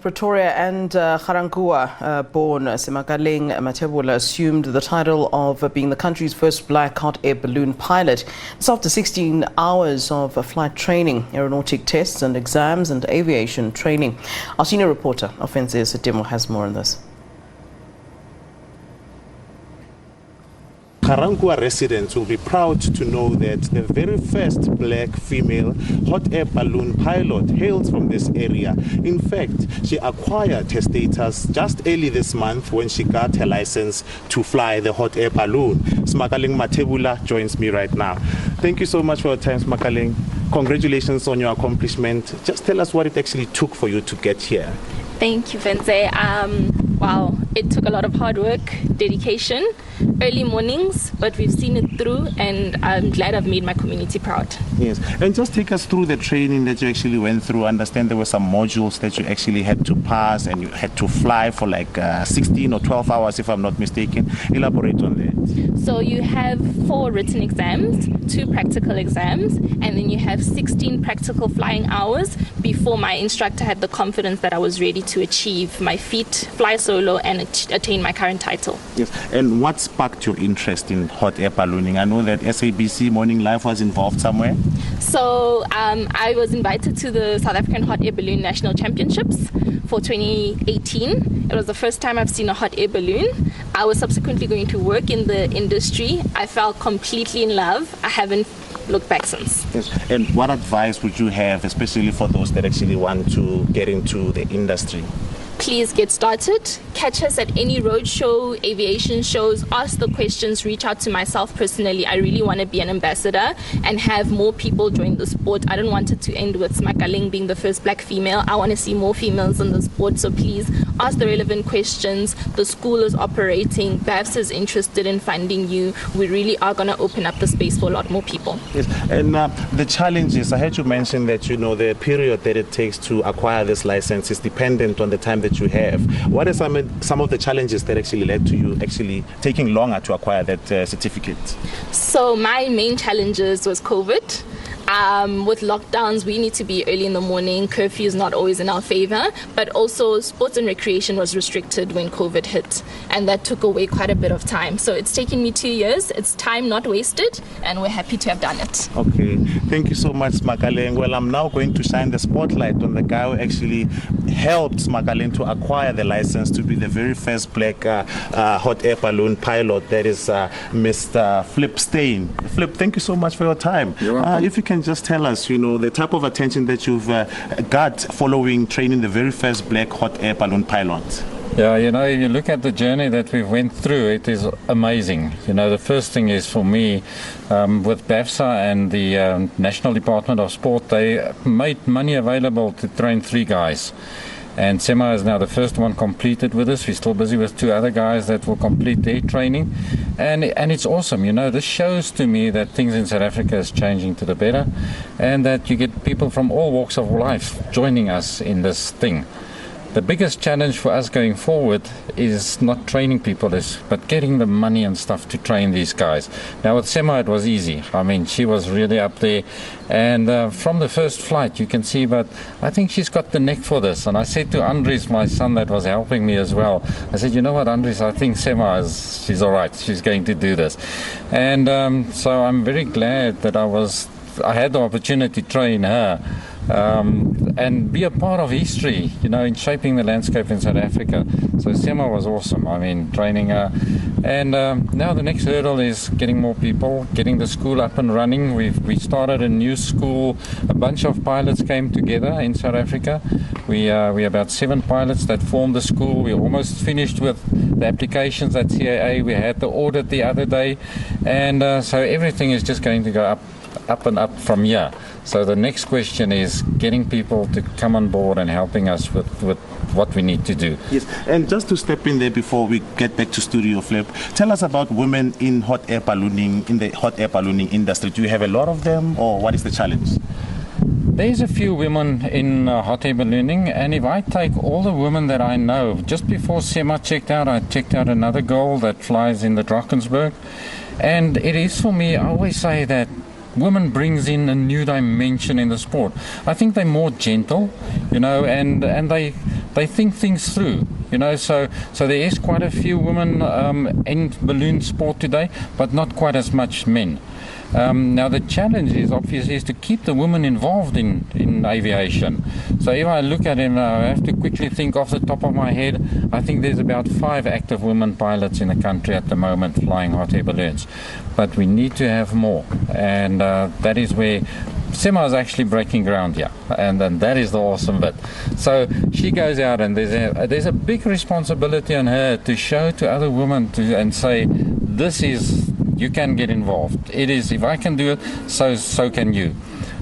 Pretoria and Ga-Rankuwa-born Semakaleng Mathebula assumed the title of being the country's first black hot air balloon pilot. It's after 16 hours of flight training, aeronautic tests and exams and aviation training. Our senior reporter, Ofentse Setimo, has more on this. Ga-Rankuwa residents will be proud to know that the very first black female hot air balloon pilot hails from this area. In fact, she acquired her status just early this month when she got her license to fly the hot air balloon. Semakaleng Mathebula joins me right now. Thank you so much for your time, Semakaleng. Congratulations on your accomplishment. Just tell us what it actually took for you to get here. Thank you, Ofentse. Wow, it took a lot of hard work, dedication, early mornings, but we've seen it through, and I'm glad I've made my community proud. Yes, and just take us through the training that you actually went through. I understand there were some modules that you actually had to pass, and you had to fly for like 16 or 12 hours, if I'm not mistaken. Elaborate on that. So you have 4 written exams, 2 practical exams, and then you have 16 practical flying hours before my instructor had the confidence that I was ready to achieve my feat, fly solo, and attain my current title. Yes, and what sparked your interest in hot air ballooning? I know that SABC Morning Live was involved somewhere. So I was invited to the South African Hot Air Balloon National Championships for 2018. It was the first time I've seen a hot air balloon. I was subsequently going to work in the industry. I fell completely in love. I haven't looked back since. Yes. And what advice would you have, especially for those that actually want to get into the industry? Please get started. Catch us at any roadshow, aviation shows, ask the questions, reach out to myself personally. I really want to be an ambassador and have more people join the sport. I don't want it to end with Semakaleng being the first black female. I want to see more females in the sport. So please ask the relevant questions. The school is operating. BAFS is interested in funding you. We really are going to open up the space for a lot more people. Yes. And the challenges, I heard you mention that, the period that it takes to acquire this license is dependent on the time that you have. What are some of the challenges that actually led to you actually taking longer to acquire that certificate? So my main challenges was COVID. With lockdowns, we need to be early in the morning. Curfew is not always in our favor, but also sports and recreation was restricted when COVID hit, and that took away quite a bit of time. So it's taken me 2 years. It's time not wasted, and we're happy to have done it. Okay, thank you so much, Semakaleng. Well, I'm now going to shine the spotlight on the guy who actually helped Semakaleng to acquire the license to be the very first black hot air balloon pilot. That is Mr. Flip Steyn. Flip, thank you so much for your time. You're welcome. If you can just tell us, the type of attention that you've got following training the very first black hot air balloon pilot. Yeah, if you look at the journey that we went through, it is amazing. The first thing is for me, with BAFSA and the National Department of Sport, they made money available to train 3 guys. And Sema is now the first one completed with us. We're still busy with 2 other guys that will complete their training. And it's awesome. This shows to me that things in South Africa is changing to the better, and that you get people from all walks of life joining us in this thing. The biggest challenge for us going forward is not training people, but getting the money and stuff to train these guys. Now with Sema it was easy. I mean, she was really up there, and from the first flight you can see, but I think she's got the neck for this. And I said to Andres, my son that was helping me as well, I said, you know what, Andres, I think Sema she's all right. She's going to do this. And so I'm very glad that I had the opportunity to train her. And be a part of history, in shaping the landscape in South Africa. So Sema was awesome. I mean, training her. And now the next hurdle is getting more people, getting the school up and running. We started a new school. A bunch of pilots came together in South Africa. We're about 7 pilots that formed the school. We're almost finished with the applications at CAA. We had the audit the other day. And so everything is just going to go up and up from here. So the next question is getting people to come on board and helping us with what we need to do. Yes, and just to step in there before we get back to Studio Flip, tell us about women in hot air ballooning, in the hot air ballooning industry. Do you have a lot of them, or what is the challenge? There's a few women in hot air ballooning, and if I take all the women that I know, just before Sema checked out, I checked out another girl that flies in the Drakensberg, and it is for me, I always say that women brings in a new dimension in the sport. I think they're more gentle, you know, and they think things through. You know, so there is quite a few women in balloon sport today, but not quite as much men. Now the challenge is obviously to keep the women involved in aviation. So if I look at it, I have to quickly think off the top of my head. I think there's about 5 active women pilots in the country at the moment flying hot air balloons, but we need to have more, and that is where Sema is actually breaking ground here, and that is the awesome bit. So she goes out, and there's a big responsibility on her to show to other women and say, this is, you can get involved. It is, if I can do it, so can you.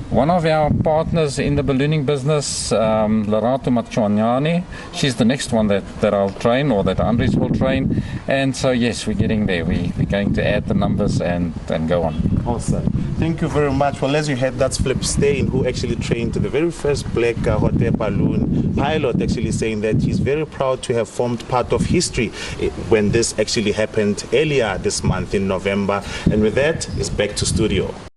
One of our partners in the ballooning business, Lerato Machuanyani, she's the next one that I'll train, or that Andres will train. And so, yes, we're getting there. We're going to add the numbers and go on. Awesome. Thank you very much. Well, as you heard, that's Flip Steyn, who actually trained the very first black hot air balloon pilot, actually saying that he's very proud to have formed part of history when this actually happened earlier this month in November. And with that, it's back to studio.